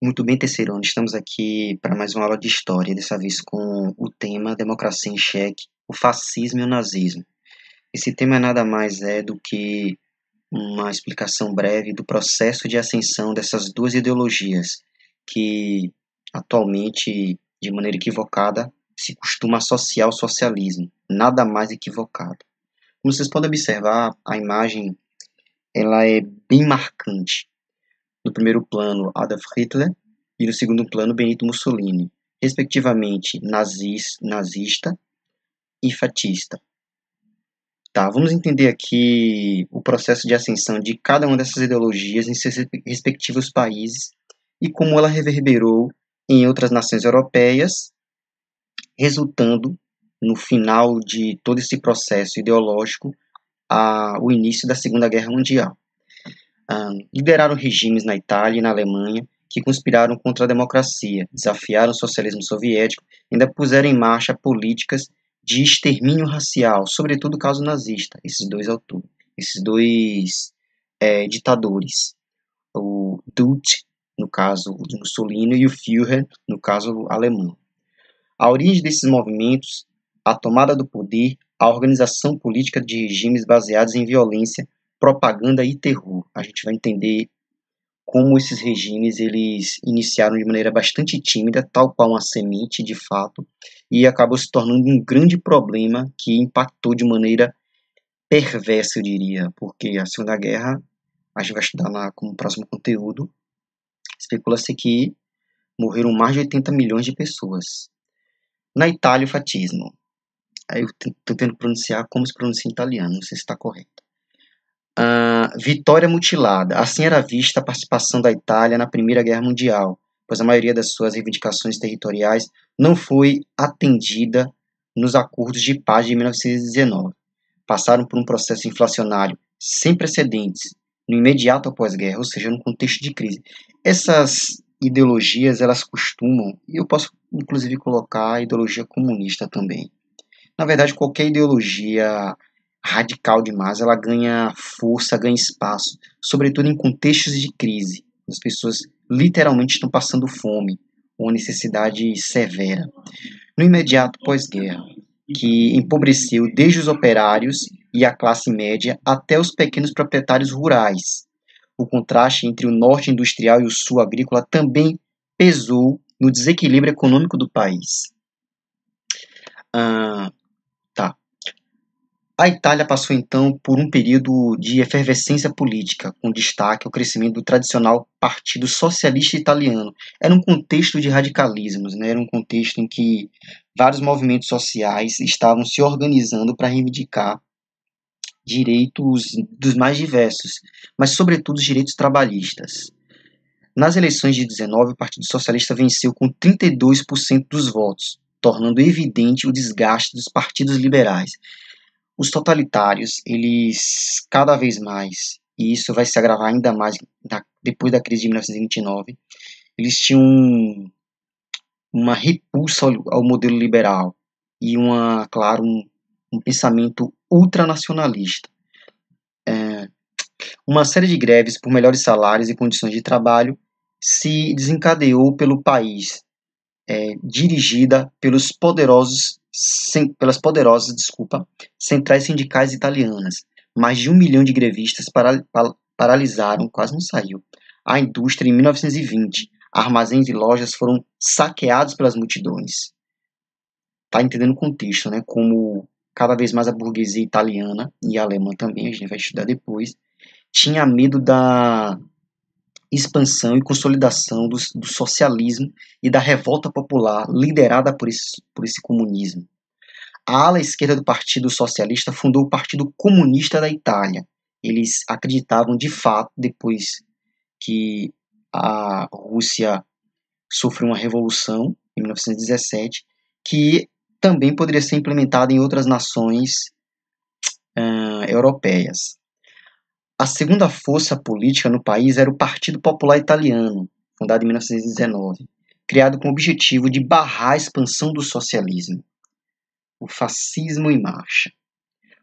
Muito bem, terceiro ano. Estamos aqui para mais uma aula de história, dessa vez com o tema Democracia em Cheque, o fascismo e o nazismo. Esse tema nada mais é do que uma explicação breve do processo de ascensão dessas duas ideologias, que atualmente, de maneira equivocada, se costuma associar ao socialismo. Nada mais equivocado. Como vocês podem observar, a imagem ela é bem marcante. No primeiro plano, Adolf Hitler e no segundo plano, Benito Mussolini, respectivamente nazista e fascista. Tá, vamos entender aqui o processo de ascensão de cada uma dessas ideologias em seus respectivos países e como ela reverberou em outras nações europeias, resultando, no final de todo esse processo ideológico, o início da Segunda Guerra Mundial. Lideraram regimes na Itália e na Alemanha que conspiraram contra a democracia, desafiaram o socialismo soviético e ainda puseram em marcha políticas de extermínio racial, sobretudo o caso nazista, esses dois ditadores, o Duce, no caso de Mussolini, e o Führer, no caso alemão. A origem desses movimentos, a tomada do poder, a organização política de regimes baseados em violência, propaganda e terror. A gente vai entender como esses regimes eles iniciaram de maneira bastante tímida, tal qual uma semente de fato, e acabou se tornando um grande problema que impactou de maneira perversa, eu diria, porque a Segunda Guerra, a gente vai estudar lá como próximo conteúdo, especula-se que morreram mais de 80 milhões de pessoas. Na Itália, o fascismo. Aí eu estou tentando pronunciar como se pronuncia em italiano, não sei se está correto. Vitória mutilada. Assim era vista a participação da Itália na Primeira Guerra Mundial, pois a maioria das suas reivindicações territoriais não foi atendida nos acordos de paz de 1919. Passaram por um processo inflacionário sem precedentes no imediato após-guerra, ou seja, num contexto de crise. Essas ideologias, elas costumam, e eu posso inclusive colocar a ideologia comunista também. Na verdade, qualquer ideologia radical demais, ela ganha força, ganha espaço, sobretudo em contextos de crise. As pessoas literalmente estão passando fome, uma necessidade severa. No imediato pós-guerra, que empobreceu desde os operários e a classe média até os pequenos proprietários rurais. O contraste entre o norte industrial e o sul agrícola também pesou no desequilíbrio econômico do país. Tá. A Itália passou então por um período de efervescência política, com destaque ao crescimento do tradicional Partido Socialista Italiano. Era um contexto de radicalismos, né? Era um contexto em que vários movimentos sociais estavam se organizando para reivindicar direitos dos mais diversos, mas sobretudo os direitos trabalhistas. Nas eleições de 19, o Partido Socialista venceu com 32% dos votos, tornando evidente o desgaste dos partidos liberais. Os totalitários, eles cada vez mais, e isso vai se agravar ainda mais depois da crise de 1929, eles tinham uma repulsa ao modelo liberal e claro, um pensamento ultranacionalista. Uma série de greves por melhores salários e condições de trabalho se desencadeou pelo país, dirigida pelas poderosas centrais sindicais italianas. Mais de 1 milhão de grevistas paralisaram, quase não saiu, a indústria em 1920. Armazéns e lojas foram saqueados pelas multidões. Tá entendendo o contexto, né? Como cada vez mais a burguesia italiana e a alemã também, a gente vai estudar depois, tinha medo da expansão e consolidação do socialismo e da revolta popular liderada por esse comunismo. A ala esquerda do Partido Socialista fundou o Partido Comunista da Itália. Eles acreditavam de fato, depois que a Rússia sofreu uma revolução em 1917, que também poderia ser implementada em outras nações europeias. A segunda força política no país era o Partido Popular Italiano, fundado em 1919, criado com o objetivo de barrar a expansão do socialismo. O fascismo em marcha.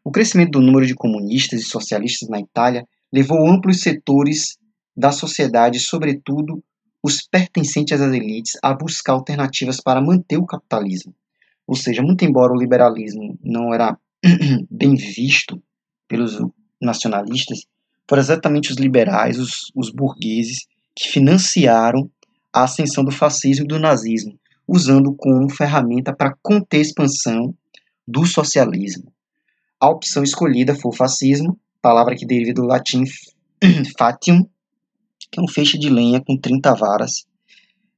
O crescimento do número de comunistas e socialistas na Itália levou amplos setores da sociedade, sobretudo os pertencentes às elites a buscar alternativas para manter o capitalismo. Ou seja, muito embora o liberalismo não era bem visto pelos nacionalistas, foram exatamente os liberais, os burgueses, que financiaram a ascensão do fascismo e do nazismo, usando como ferramenta para conter a expansão do socialismo. A opção escolhida foi o fascismo, palavra que deriva do latim fatium, que é um feixe de lenha com 30 varas.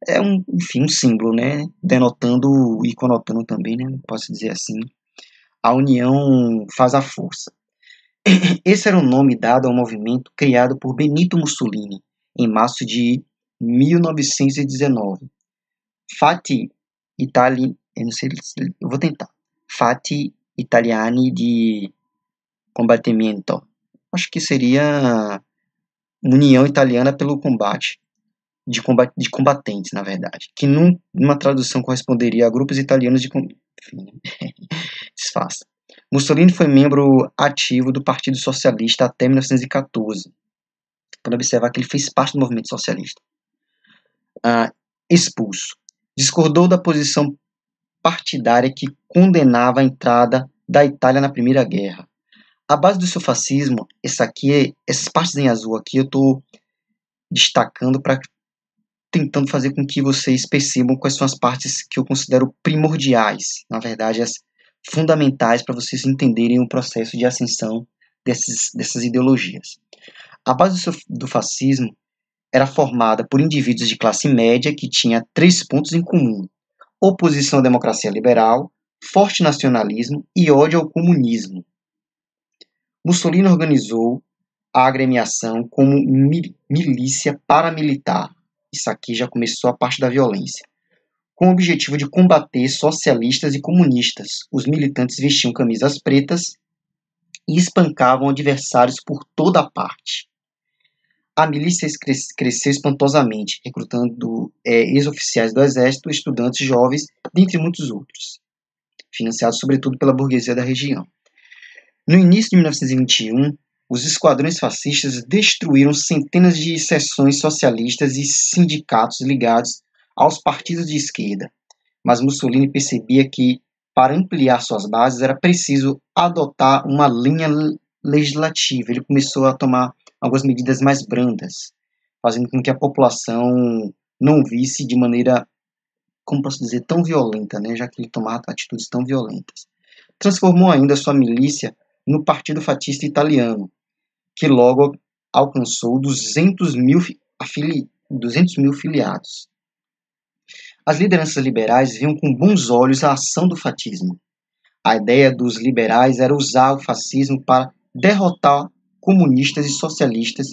É enfim, um símbolo, né? Denotando e conotando também, né? Posso dizer assim. A união faz a força. Esse era o nome dado ao movimento criado por Benito Mussolini em março de 1919. Fatti Itali, eu não sei, eu vou tentar. Fatti Italiani di Combattimento. Acho que seria União Italiana pelo Combate de combatentes, na verdade, que numa tradução corresponderia a grupos italianos de enfim, desfaça. Mussolini foi membro ativo do Partido Socialista até 1914. Pode observar que ele fez parte do movimento socialista. Expulso. Discordou da posição partidária que condenava a entrada da Itália na Primeira Guerra. A base do seu fascismo, essas partes em azul aqui eu estou destacando para tentando fazer com que vocês percebam quais são as partes que eu considero primordiais, na verdade, as fundamentais para vocês entenderem o processo de ascensão dessas ideologias. A base do fascismo era formada por indivíduos de classe média que tinha 3 pontos em comum: oposição à democracia liberal, forte nacionalismo e ódio ao comunismo. Mussolini organizou a agremiação como milícia paramilitar. Isso aqui já começou a parte da violência. Com o objetivo de combater socialistas e comunistas, os militantes vestiam camisas pretas e espancavam adversários por toda a parte. A milícia cresceu espantosamente, recrutando ex-oficiais do exército, estudantes jovens, dentre muitos outros, financiados sobretudo pela burguesia da região. No início de 1921, os esquadrões fascistas destruíram centenas de seções socialistas e sindicatos ligados aos partidos de esquerda, mas Mussolini percebia que, para ampliar suas bases, era preciso adotar uma linha legislativa. Ele começou a tomar algumas medidas mais brandas, fazendo com que a população não visse de maneira, como posso dizer, tão violenta, né, já que ele tomava atitudes tão violentas. Transformou ainda sua milícia no Partido Fascista Italiano, que logo alcançou 200 mil filiados. As lideranças liberais viam com bons olhos a ação do fascismo. A ideia dos liberais era usar o fascismo para derrotar comunistas e socialistas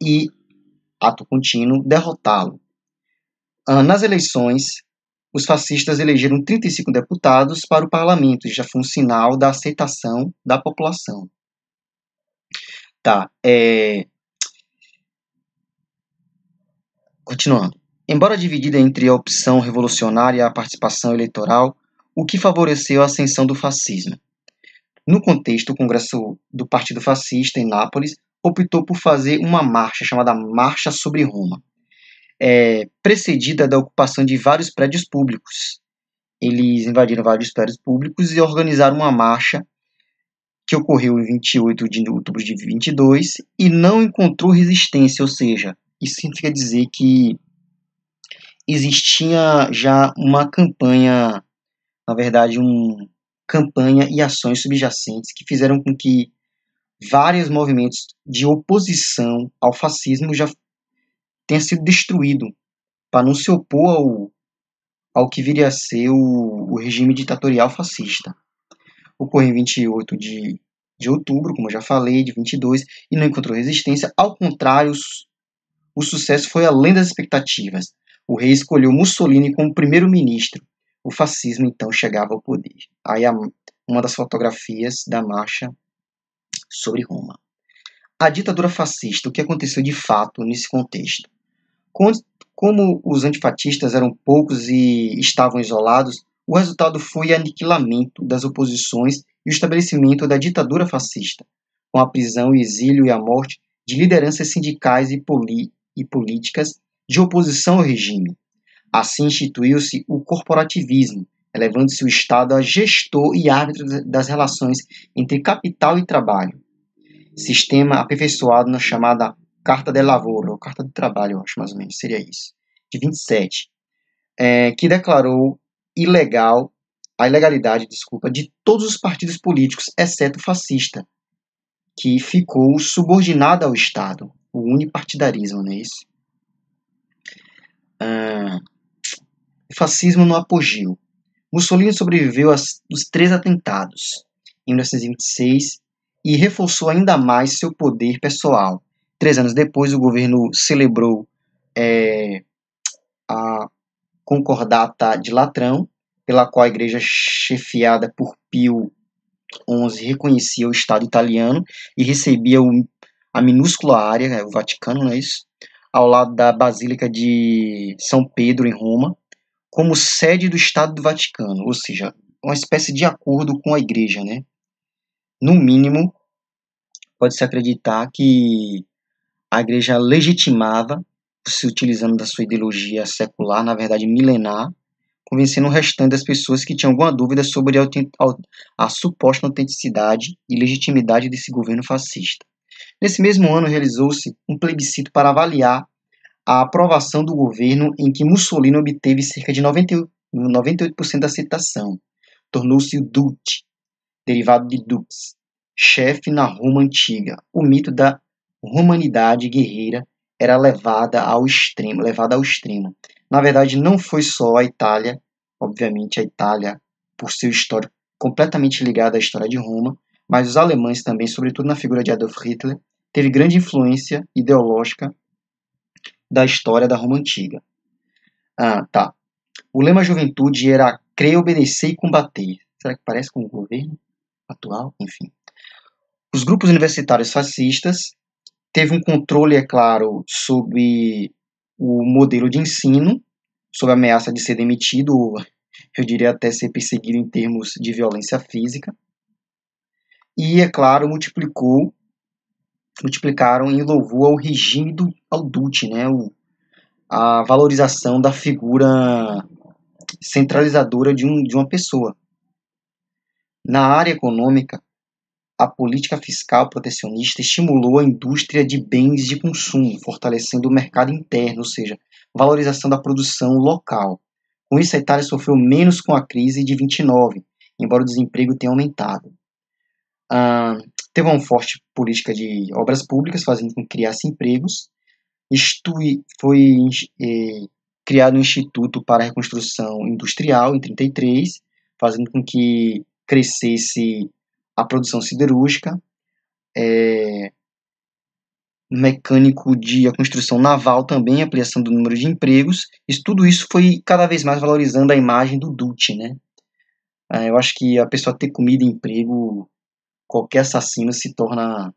e, ato contínuo, derrotá-lo. Nas eleições, os fascistas elegeram 35 deputados para o parlamento, já foi um sinal da aceitação da população. Continuando. Embora dividida entre a opção revolucionária e a participação eleitoral, o que favoreceu a ascensão do fascismo? No contexto, o Congresso do Partido Fascista, em Nápoles, optou por fazer uma marcha chamada Marcha sobre Roma, precedida da ocupação de vários prédios públicos. Eles invadiram vários prédios públicos e organizaram uma marcha que ocorreu em 28 de outubro de 22 e não encontrou resistência, ou seja, isso significa dizer que existia já uma campanha, na verdade, campanha e ações subjacentes que fizeram com que vários movimentos de oposição ao fascismo já tenham sido destruídos para não se opor ao que viria a ser o regime ditatorial fascista. Ocorreu em 28 de outubro, como eu já falei, de 22, e não encontrou resistência. Ao contrário, o sucesso foi além das expectativas. O rei escolheu Mussolini como primeiro-ministro. O fascismo, então, chegava ao poder. Aí uma das fotografias da marcha sobre Roma. A ditadura fascista, o que aconteceu de fato nesse contexto? Como os antifascistas eram poucos e estavam isolados, o resultado foi o aniquilamento das oposições e o estabelecimento da ditadura fascista, com a prisão, o exílio e a morte de lideranças sindicais e políticas de oposição ao regime. Assim instituiu-se o corporativismo, elevando-se o Estado a gestor e árbitro das relações entre capital e trabalho. Sistema aperfeiçoado na chamada Carta del Lavoro, ou Carta do Trabalho, eu acho mais ou menos, seria isso, de 27, que declarou a ilegalidade, de todos os partidos políticos, exceto o fascista, que ficou subordinado ao Estado, o unipartidarismo, não é isso? O fascismo no apogeu. Mussolini sobreviveu aos 3 atentados em 1926 e reforçou ainda mais seu poder pessoal. 3 anos depois, o governo celebrou a Concordata de Latrão, pela qual a igreja chefiada por Pio XI reconhecia o Estado italiano e recebia a minúscula área, o Vaticano, não é isso? Ao lado da Basílica de São Pedro, em Roma, como sede do Estado do Vaticano, ou seja, uma espécie de acordo com a igreja, né? No mínimo, pode-se acreditar que a igreja legitimava, se utilizando da sua ideologia secular, na verdade milenar, convencendo o restante das pessoas que tinham alguma dúvida sobre a suposta autenticidade e legitimidade desse governo fascista. Nesse mesmo ano, realizou-se um plebiscito para avaliar a aprovação do governo, em que Mussolini obteve cerca de 98% da aceitação. Tornou-se o Duce, derivado de Dux, chefe na Roma antiga. O mito da romanidade guerreira era levada ao extremo. Na verdade, não foi só a Itália, obviamente a Itália, por seu histórico completamente ligado à história de Roma, mas os alemães também, sobretudo na figura de Adolf Hitler, teve grande influência ideológica da história da Roma antiga. Tá. O lema juventude era crer, obedecer e combater. Será que parece com o governo atual? Enfim. Os grupos universitários fascistas teve um controle, é claro, sobre o modelo de ensino, sob a ameaça de ser demitido, eu diria até ser perseguido em termos de violência física. E, é claro, multiplicaram em louvor ao regime ao Duce, né? A valorização da figura centralizadora de uma pessoa. Na área econômica, a política fiscal protecionista estimulou a indústria de bens de consumo, fortalecendo o mercado interno, ou seja, valorização da produção local. Com isso, a Itália sofreu menos com a crise de 29, embora o desemprego tenha aumentado. Teve uma forte política de obras públicas, fazendo com que criasse empregos. Foi criado um Instituto para a Reconstrução Industrial, em 33, fazendo com que crescesse a produção siderúrgica, mecânico de a construção naval também, ampliação do número de empregos. Tudo isso foi cada vez mais valorizando a imagem do Duce, né? Eu acho que a pessoa ter comida e emprego, qualquer assassino se torna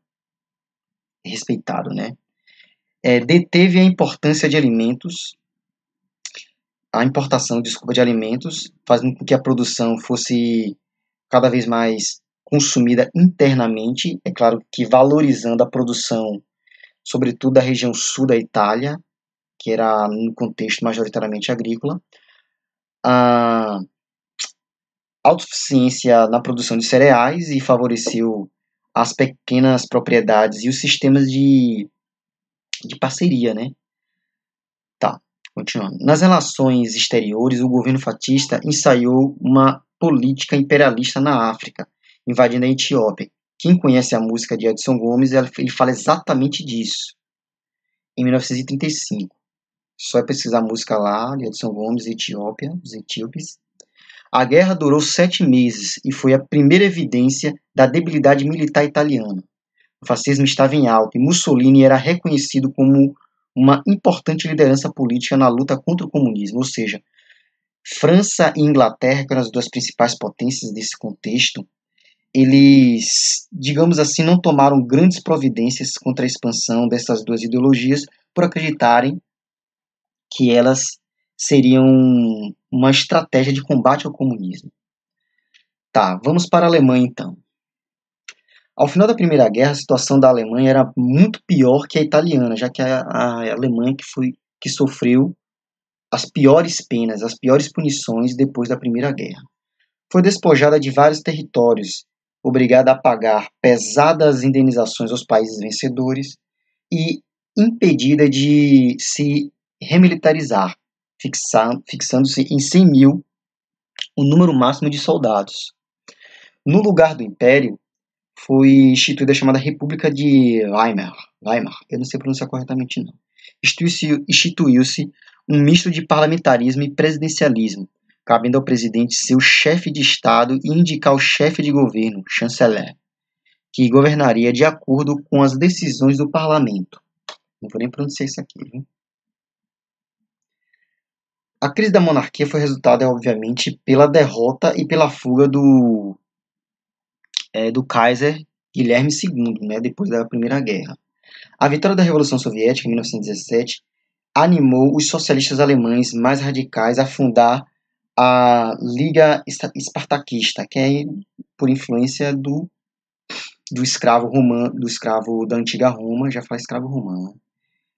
respeitado, né? Deteve a importância de alimentos, a importação, de alimentos, fazendo com que a produção fosse cada vez mais consumida internamente, é claro que valorizando a produção, sobretudo da região sul da Itália, que era no contexto majoritariamente agrícola. A autossuficiência na produção de cereais e favoreceu as pequenas propriedades e os sistemas de parceria, né? Tá, continuando. Nas relações exteriores, o governo fascista ensaiou uma política imperialista na África, invadindo a Etiópia. Quem conhece a música de Edson Gomes, ele fala exatamente disso. Em 1935. Só é pesquisar a música lá, de Edson Gomes, Etiópia, os etíopes. A guerra durou 7 meses e foi a primeira evidência da debilidade militar italiana. O fascismo estava em alta e Mussolini era reconhecido como uma importante liderança política na luta contra o comunismo, ou seja, França e Inglaterra, que eram as duas principais potências desse contexto, eles, digamos assim, não tomaram grandes providências contra a expansão dessas duas ideologias por acreditarem que elas seriam uma estratégia de combate ao comunismo. Tá, vamos para a Alemanha então. Ao final da Primeira Guerra, a situação da Alemanha era muito pior que a italiana, já que a Alemanha que foi que sofreu as piores penas, as piores punições depois da Primeira Guerra. Foi despojada de vários territórios, obrigada a pagar pesadas indenizações aos países vencedores e impedida de se remilitarizar, fixando-se em 100 mil o número máximo de soldados. No lugar do Império, foi instituída a chamada República de Weimar, eu não sei pronunciar corretamente não. Instituiu-se um misto de parlamentarismo e presidencialismo, cabendo ao presidente ser o chefe de Estado e indicar o chefe de governo, chanceler, que governaria de acordo com as decisões do parlamento. Não vou nem pronunciar isso aqui, viu? A crise da monarquia foi resultada, obviamente, pela derrota e pela fuga do Kaiser Guilherme II, né, depois da Primeira Guerra. A vitória da Revolução Soviética, em 1917, animou os socialistas alemães mais radicais a fundar a Liga Espartaquista, que é por influência do escravo romano, do escravo da antiga Roma, já fala escravo romano, né?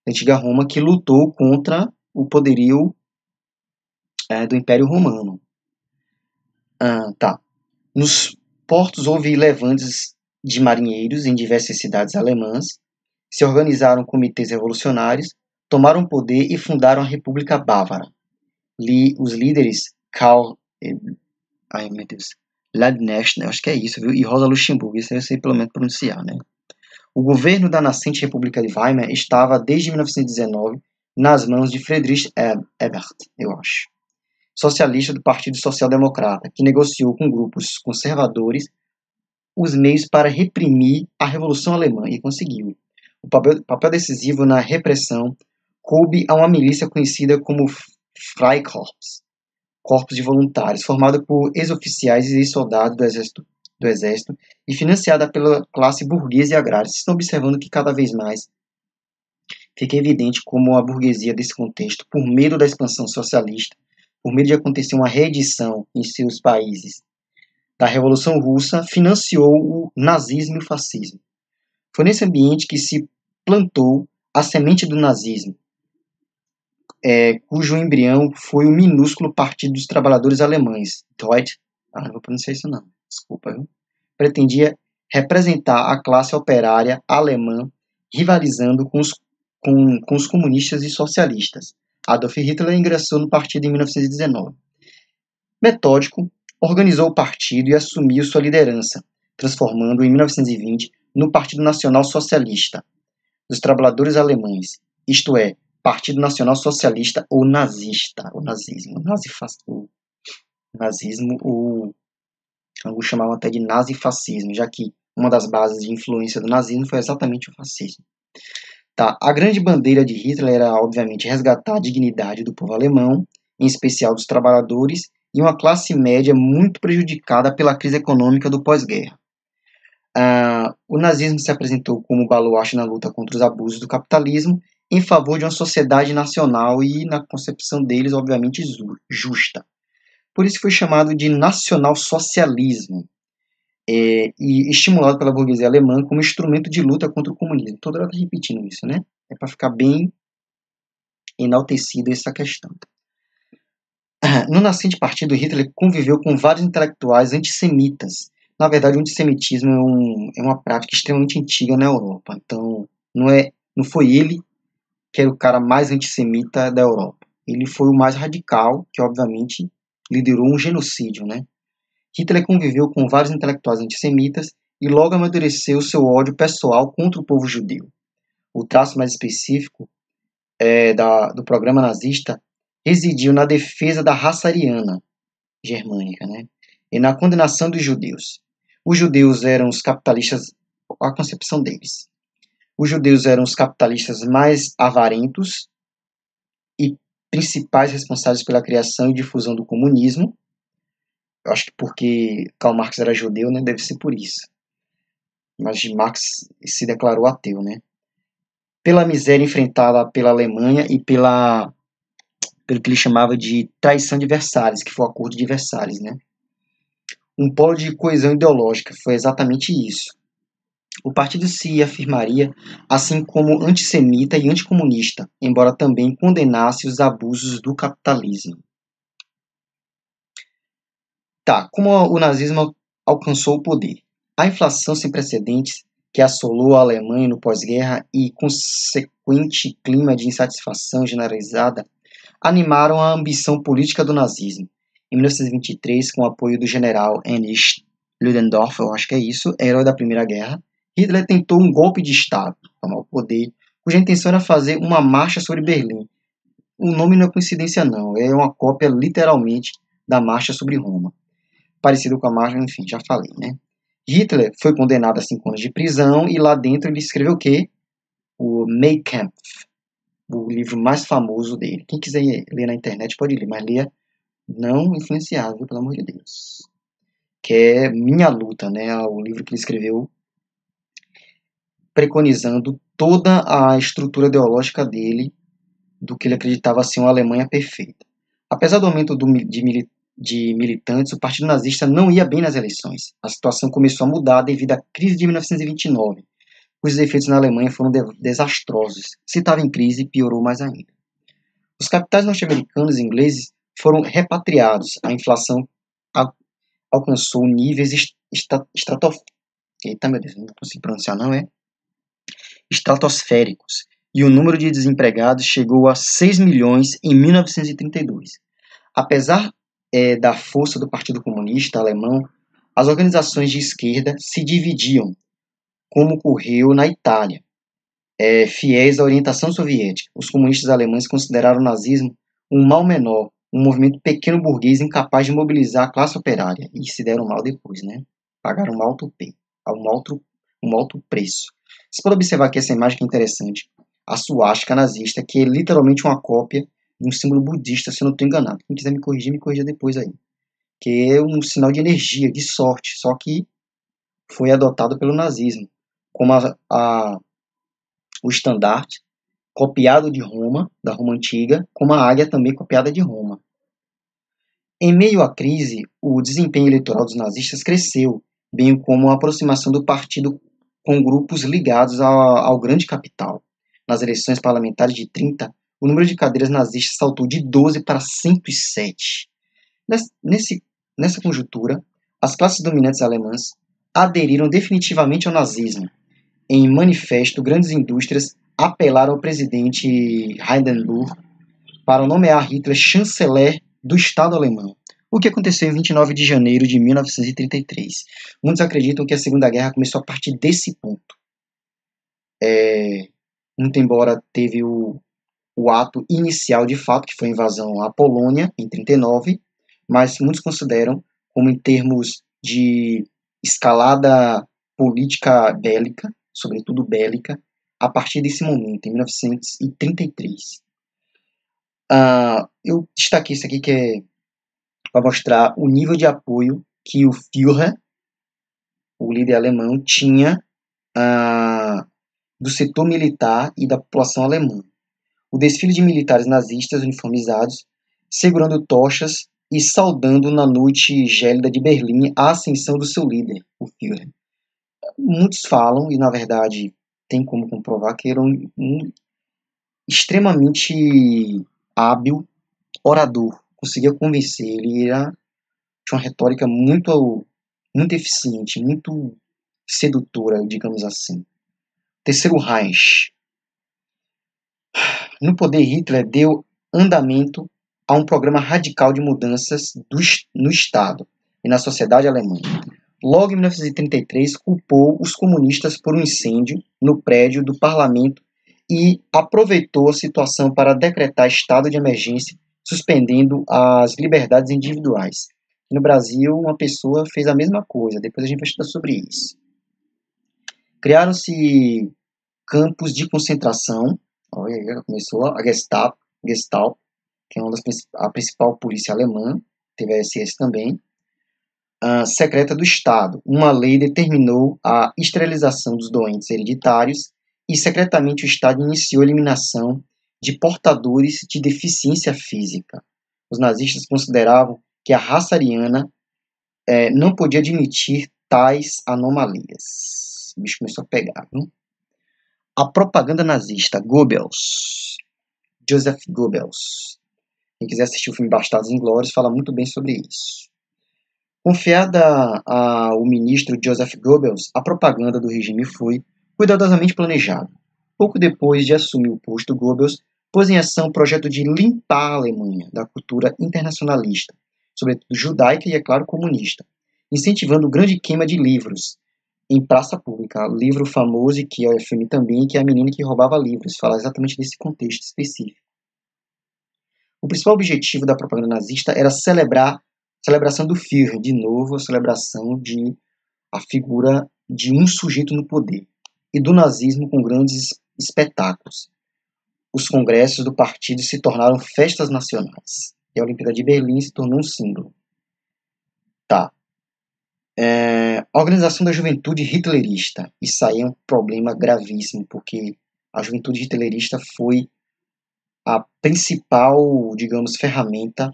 Da antiga Roma, que lutou contra o poderio do Império Romano. Tá. Nos portos houve levantes de marinheiros em diversas cidades alemãs, se organizaram comitês revolucionários, tomaram poder e fundaram a República Bávara. Os líderes Karl Liebknecht, acho que é isso, viu? E Rosa Luxemburgo, isso eu sei pelo menos pronunciar, né? O governo da nascente República de Weimar estava desde 1919 nas mãos de Friedrich Ebert, eu acho, socialista do Partido Social Democrata, que negociou com grupos conservadores os meios para reprimir a Revolução Alemã e conseguiu. O papel decisivo na repressão coube a uma milícia conhecida como Freikorps, corpos de voluntários, formado por ex-oficiais e ex-soldados do exército e financiada pela classe burguesa e agrária. Vocês estão observando que cada vez mais fica evidente como a burguesia desse contexto, por medo da expansão socialista, por medo de acontecer uma reedição em seus países da Revolução Russa, financiou o nazismo e o fascismo. Foi nesse ambiente que se plantou a semente do nazismo, cujo embrião foi o minúsculo Partido dos Trabalhadores Alemães, não vou pronunciar isso não, desculpa, viu? Pretendia representar a classe operária alemã, rivalizando com os comunistas e socialistas. Adolf Hitler ingressou no partido em 1919. Metódico, organizou o partido e assumiu sua liderança, transformando em 1920 no Partido Nacional Socialista dos Trabalhadores Alemães, isto é, Partido Nacional Socialista ou nazista, o nazismo, alguns chamavam até de nazifascismo, já que uma das bases de influência do nazismo foi exatamente o fascismo. Tá. A grande bandeira de Hitler era, obviamente, resgatar a dignidade do povo alemão, em especial dos trabalhadores, e uma classe média muito prejudicada pela crise econômica do pós-guerra. O nazismo se apresentou como baluarte na luta contra os abusos do capitalismo, em favor de uma sociedade nacional e, na concepção deles, obviamente, justa. Por isso foi chamado de nacionalsocialismo, e estimulado pela burguesia alemã como instrumento de luta contra o comunismo. Toda hora está repetindo isso, né? É para ficar bem enaltecida essa questão. No nascente partido, Hitler conviveu com vários intelectuais antissemitas. Na verdade, o antissemitismo é uma prática extremamente antiga na Europa. Então, não foi ele que era o cara mais antissemita da Europa. Ele foi o mais radical, que obviamente liderou um genocídio, né? Hitler conviveu com vários intelectuais antissemitas e logo amadureceu seu ódio pessoal contra o povo judeu. O traço mais específico do programa nazista residiu na defesa da raça ariana germânica, né? E na condenação dos judeus. Os judeus eram os capitalistas, a concepção deles. Os judeus eram os capitalistas mais avarentos e principais responsáveis pela criação e difusão do comunismo. Eu acho que porque Karl Marx era judeu, né? Deve ser por isso. Mas Marx se declarou ateu, né? Pela miséria enfrentada pela Alemanha e pelo que ele chamava de traição de Versalhes, que foi o Acordo de Versalhes, né? Um polo de coesão ideológica, foi exatamente isso. O partido se afirmaria assim como antissemita e anticomunista, embora também condenasse os abusos do capitalismo. Tá, como o nazismo alcançou o poder? A inflação sem precedentes que assolou a Alemanha no pós-guerra e consequente clima de insatisfação generalizada animaram a ambição política do nazismo. Em 1923, com o apoio do general Heinrich Ludendorff, eu acho que é isso, herói da Primeira Guerra, Hitler tentou um golpe de Estado, tomar o poder, cuja intenção era fazer uma marcha sobre Berlim. O nome não é coincidência não, é uma cópia literalmente da marcha sobre Roma. Parecido com a marcha, enfim, já falei, né? Hitler foi condenado a 5 anos de prisão e lá dentro ele escreveu o quê? O Mein Kampf, o livro mais famoso dele. Quem quiser ler na internet pode ler, mas leia não influenciado, pelo amor de Deus. Que é Minha Luta, né? O livro que ele escreveu preconizando toda a estrutura ideológica dele, do que ele acreditava ser uma Alemanha perfeita. Apesar do aumento de militantes, o Partido Nazista não ia bem nas eleições. A situação começou a mudar devido à crise de 1929, cujos efeitos na Alemanha foram desastrosos. Se estava em crise, piorou mais ainda. Os capitais norte-americanos e ingleses foram repatriados. A inflação alcançou níveis Eita, meu Deus, não consigo pronunciar, não é? Estratosféricos. E o número de desempregados chegou a 6 milhões em 1932. Apesar da força do Partido Comunista Alemão, as organizações de esquerda se dividiam, como ocorreu na Itália, fiéis à orientação soviética. Os comunistas alemães consideraram o nazismo um mal menor, um movimento pequeno burguês incapaz de mobilizar a classe operária. E se deram mal depois, né? Pagaram um alto preço. Você pode observar aqui essa imagem que é interessante. A suástica nazista, que é literalmente uma cópia de um símbolo budista, se eu não estou enganado. Quem quiser me corrija depois aí. Que é um sinal de energia, de sorte, só que foi adotado pelo nazismo, como o estandarte, copiado de Roma, da Roma antiga, como a águia também copiada de Roma. Em meio à crise, o desempenho eleitoral dos nazistas cresceu, bem como a aproximação do partido com grupos ligados ao grande capital. Nas eleições parlamentares de 30, o número de cadeiras nazistas saltou de 12 para 107. Nessa conjuntura, as classes dominantes alemãs aderiram definitivamente ao nazismo. Em manifesto, grandes indústrias apelaram ao presidente Hindenburg para nomear Hitler chanceler do Estado alemão, o que aconteceu em 29 de janeiro de 1933. Muitos acreditam que a Segunda Guerra começou a partir desse ponto. Muito embora teve o ato inicial de fato, que foi a invasão à Polônia, em 39, mas muitos consideram como em termos de escalada política bélica, sobretudo bélica, a partir desse momento, em 1933. Eu destaquei isso aqui que é para mostrar o nível de apoio que o Führer, o líder alemão, tinha do setor militar e da população alemã. O desfile de militares nazistas uniformizados, segurando tochas e saudando na noite gélida de Berlim a ascensão do seu líder, o Führer. Muitos falam, e na verdade tem como comprovar, que era um extremamente hábil orador. Conseguia convencer, ele tinha uma retórica muito eficiente, muito sedutora, digamos assim. Terceiro Reich. No poder, Hitler deu andamento a um programa radical de mudanças no Estado e na sociedade alemã. Logo em 1933, culpou os comunistas por um incêndio no prédio do parlamento e aproveitou a situação para decretar estado de emergência, suspendendo as liberdades individuais. No Brasil, uma pessoa fez a mesma coisa, depois a gente vai estudar sobre isso. Criaram-se campos de concentração. Olha aí, já começou a Gestapo, que é a principal polícia alemã, teve a SS também, secreta do Estado. Uma lei determinou a esterilização dos doentes hereditários e secretamente o Estado iniciou a eliminação de portadores de deficiência física. Os nazistas consideravam que a raça ariana não podia admitir tais anomalias. O bicho começou a pegar, viu? A propaganda nazista, Goebbels, Joseph Goebbels. Quem quiser assistir o filme Bastardos Inglórios fala muito bem sobre isso. Confiada ao ministro Joseph Goebbels, a propaganda do regime foi cuidadosamente planejada. Pouco depois de assumir o posto, Goebbels pôs em ação o projeto de limpar a Alemanha da cultura internacionalista, sobretudo judaica e, é claro, comunista, incentivando o grande queima de livros em praça pública. Livro famoso, que é o filme também, que é a menina que roubava livros, fala exatamente desse contexto específico. O principal objetivo da propaganda nazista era a celebração do Führer, de novo a celebração de a figura de um sujeito no poder, e do nazismo com grandes espetáculos. Os congressos do partido se tornaram festas nacionais, e a Olimpíada de Berlim se tornou um símbolo. Tá. A organização da juventude hitlerista. Isso aí é um problema gravíssimo, porque a juventude hitlerista foi a principal, digamos, ferramenta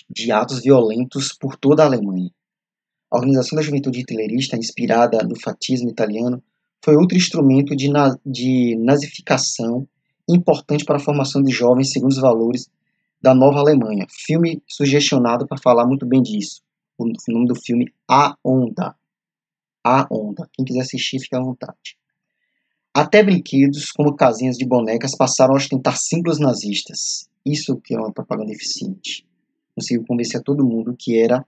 de atos violentos por toda a Alemanha. A organização da juventude hitlerista, inspirada no fascismo italiano, foi outro instrumento de nazificação importante para a formação de jovens segundo os valores da nova Alemanha. Filme sugestionado para falar muito bem disso. O nome do filme, A Onda. A Onda. Quem quiser assistir, fica à vontade. Até brinquedos, como casinhas de bonecas, passaram a ostentar símbolos nazistas. Isso que é uma propaganda eficiente. Conseguiu convencer a todo mundo que era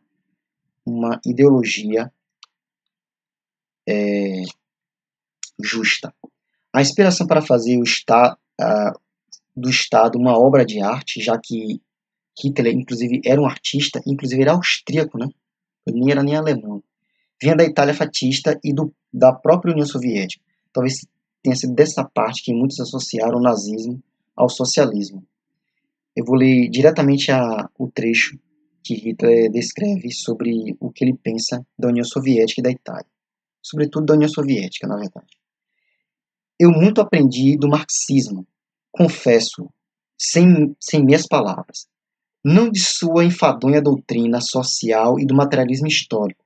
uma ideologia justa. A inspiração para fazer do Estado uma obra de arte, já que Hitler, inclusive, era um artista, inclusive era austríaco, né? Ele nem era nem alemão. Vinha da Itália fascista e da própria União Soviética. Talvez tenha sido dessa parte que muitos associaram o nazismo ao socialismo. Eu vou ler diretamente o trecho que Hitler descreve sobre o que ele pensa da União Soviética e da Itália. Sobretudo da União Soviética, na verdade. Eu muito aprendi do marxismo, confesso, sem meias palavras. Não de sua enfadonha doutrina social e do materialismo histórico,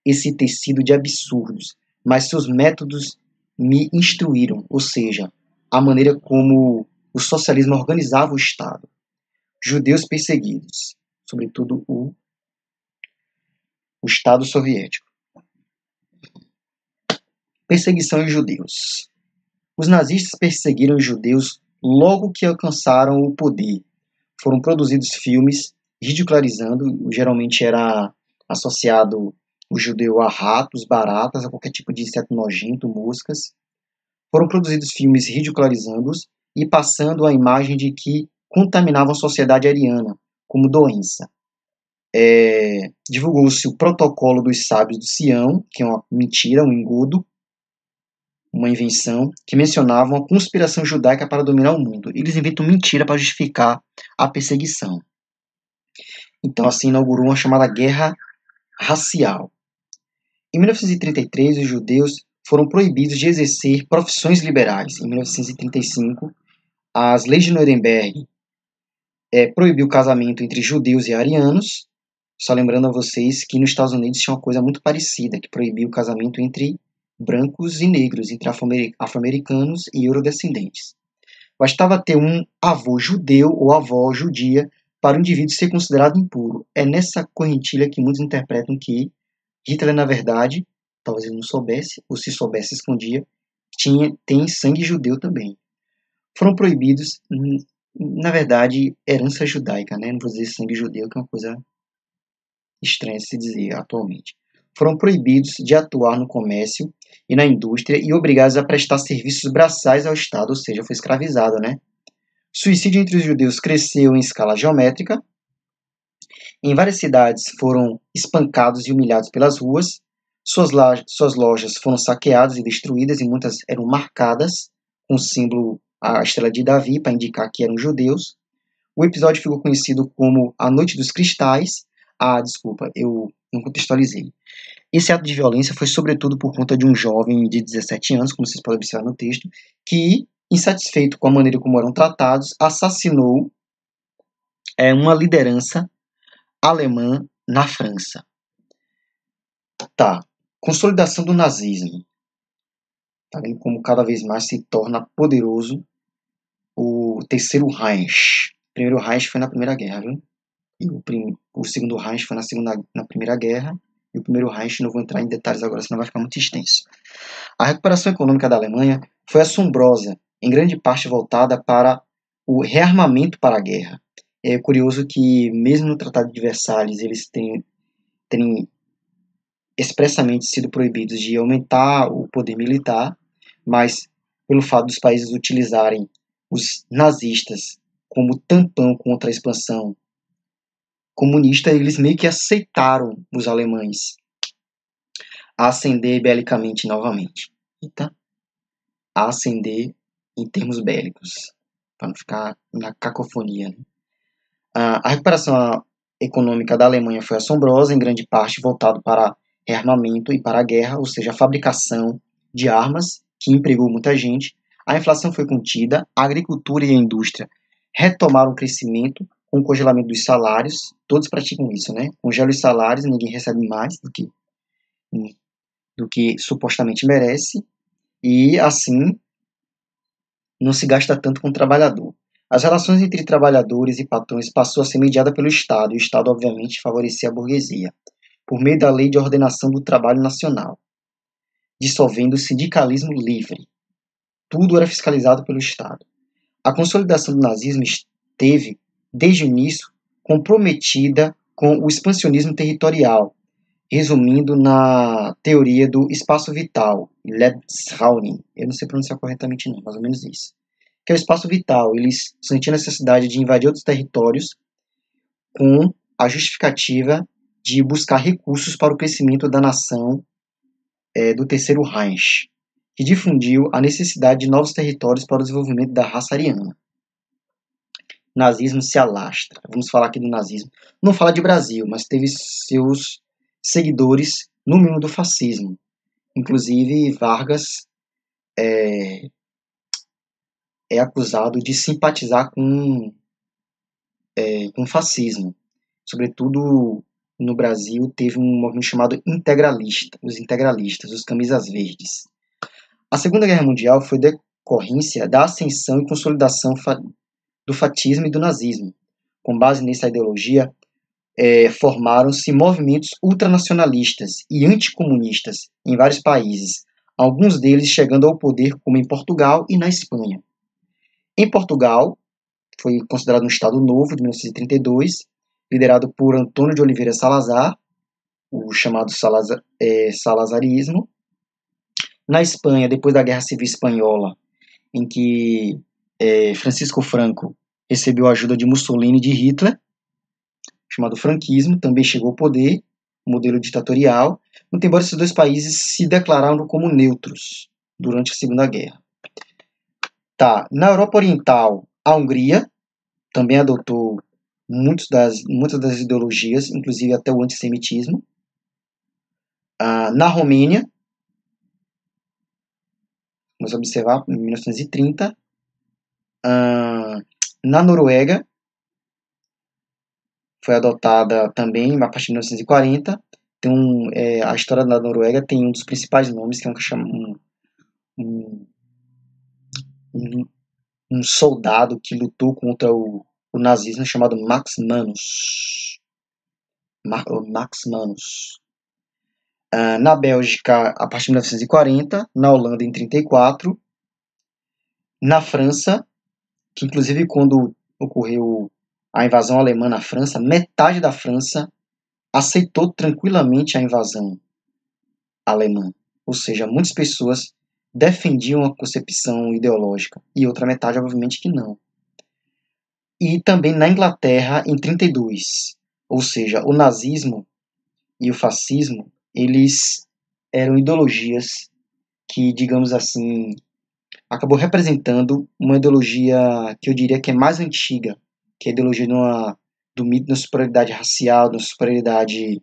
esse tecido de absurdos, mas seus métodos me instruíram, ou seja, a maneira como o socialismo organizava o Estado. Judeus perseguidos, sobretudo o Estado soviético. Perseguição aos judeus. Os nazistas perseguiram os judeus logo que alcançaram o poder. Foram produzidos filmes ridicularizando, geralmente era associado o judeu a ratos, baratas, a qualquer tipo de inseto nojento, moscas. Foram produzidos filmes ridicularizando-os e passando a imagem de que contaminavam a sociedade ariana como doença. Divulgou-se o protocolo dos sábios do Sião, que é uma mentira, um engodo, uma invenção, que mencionava uma conspiração judaica para dominar o mundo. Eles inventam mentira para justificar a perseguição. Então, assim, inaugurou uma chamada guerra racial. Em 1933, os judeus foram proibidos de exercer profissões liberais. Em 1935, as leis de Nuremberg proibiu o casamento entre judeus e arianos. Só lembrando a vocês que nos Estados Unidos tinha uma coisa muito parecida, que proibiu o casamento entre brancos e negros, entre afro-americanos e eurodescendentes. Bastava ter um avô judeu ou avó judia para o indivíduo ser considerado impuro. É nessa correntilha que muitos interpretam que Hitler, na verdade, talvez ele não soubesse, ou se soubesse, escondia, tem sangue judeu também. Foram proibidos, na verdade, herança judaica, né? Não vou dizer sangue judeu, que é uma coisa estranha de se dizer atualmente. Foram proibidos de atuar no comércio e na indústria e obrigados a prestar serviços braçais ao Estado, ou seja, foi escravizado, né? O suicídio entre os judeus cresceu em escala geométrica. Em várias cidades foram espancados e humilhados pelas ruas. Suas lojas foram saqueadas e destruídas e muitas eram marcadas com o símbolo, a estrela de Davi, para indicar que eram judeus. O episódio ficou conhecido como a Noite dos Cristais. Desculpa, eu não contextualizei. Esse ato de violência foi sobretudo por conta de um jovem de 17 anos, como vocês podem observar no texto, que, insatisfeito com a maneira como eram tratados, assassinou uma liderança alemã na França. Consolidação do nazismo. Tá vendo como cada vez mais se torna poderoso o terceiro Reich. O primeiro Reich foi na Primeira Guerra, viu? E o segundo Reich foi na Primeira Guerra. E o primeiro Reich, não vou entrar em detalhes agora, senão vai ficar muito extenso. A recuperação econômica da Alemanha foi assombrosa, em grande parte voltada para o rearmamento para a guerra. É curioso que, mesmo no Tratado de Versalhes, eles terem expressamente sido proibidos de aumentar o poder militar, mas pelo fato dos países utilizarem os nazistas como tampão contra a expansão comunista, eles meio que aceitaram os alemães a ascender belicamente novamente. Eita, a ascender em termos bélicos, para não ficar na cacofonia. Né? A recuperação econômica da Alemanha foi assombrosa, em grande parte voltado para rearmamento e para a guerra, ou seja, a fabricação de armas, que empregou muita gente. A inflação foi contida, a agricultura e a indústria retomaram o crescimento com o congelamento dos salários. Todos praticam isso, né? Congela os salários, ninguém recebe mais do que supostamente merece, e assim não se gasta tanto com o trabalhador. As relações entre trabalhadores e patrões passou a ser mediada pelo Estado, e o Estado, obviamente, favorecia a burguesia, por meio da Lei de Ordenação do Trabalho Nacional, dissolvendo o sindicalismo livre. Tudo era fiscalizado pelo Estado. A consolidação do nazismo esteve, desde o início, comprometida com o expansionismo territorial, resumindo na teoria do espaço vital, Lebensraum. Eu não sei pronunciar corretamente não, mais ou menos isso. Que é o espaço vital. Eles sentiam a necessidade de invadir outros territórios com a justificativa de buscar recursos para o crescimento da nação do Terceiro Reich, que difundiu a necessidade de novos territórios para o desenvolvimento da raça ariana. Nazismo se alastra. Vamos falar aqui do nazismo. Não fala de Brasil, mas teve seus seguidores no meio do fascismo. Inclusive, Vargas é acusado de simpatizar com o fascismo. Sobretudo no Brasil, teve um movimento chamado integralistas, os camisas verdes. A Segunda Guerra Mundial foi decorrência da ascensão e consolidação do fascismo e do nazismo. Com base nessa ideologia, formaram-se movimentos ultranacionalistas e anticomunistas em vários países, alguns deles chegando ao poder, como em Portugal e na Espanha. Em Portugal, foi considerado um Estado novo, de 1932, liderado por Antônio de Oliveira Salazar, o chamado salazarismo. Na Espanha, depois da Guerra Civil Espanhola, em que Francisco Franco recebeu a ajuda de Mussolini e de Hitler, chamado franquismo, também chegou ao poder, modelo ditatorial, muito embora esses dois países se declararam como neutros durante a Segunda Guerra. Na Europa Oriental, a Hungria também adotou muitas das ideologias, inclusive até o antissemitismo. Na Romênia, vamos observar, em 1930. Na Noruega, foi adotada também a partir de 1940. A história da Noruega tem um dos principais nomes, que é um soldado que lutou contra o nazismo, chamado Max Manus. Max Manus. Na Bélgica, a partir de 1940. Na Holanda, em 1934. Na França, que inclusive quando ocorreu a invasão alemã na França, metade da França aceitou tranquilamente a invasão alemã. Ou seja, muitas pessoas defendiam a concepção ideológica e outra metade, obviamente, que não. E também na Inglaterra, em 1932. Ou seja, o nazismo e o fascismo, eles eram ideologias que, digamos assim, acabou representando uma ideologia que eu diria que é mais antiga, que é a ideologia do mito da superioridade racial, da superioridade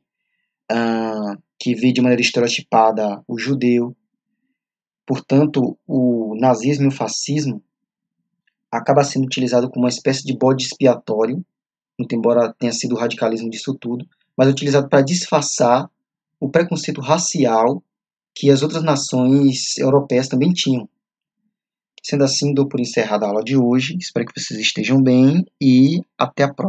que vê de maneira estereotipada o judeu. Portanto, o nazismo e o fascismo acaba sendo utilizado como uma espécie de bode expiatório, muito embora tenha sido o radicalismo disso tudo, mas é utilizado para disfarçar o preconceito racial que as outras nações europeias também tinham. Sendo assim, dou por encerrada a aula de hoje. Espero que vocês estejam bem e até a próxima.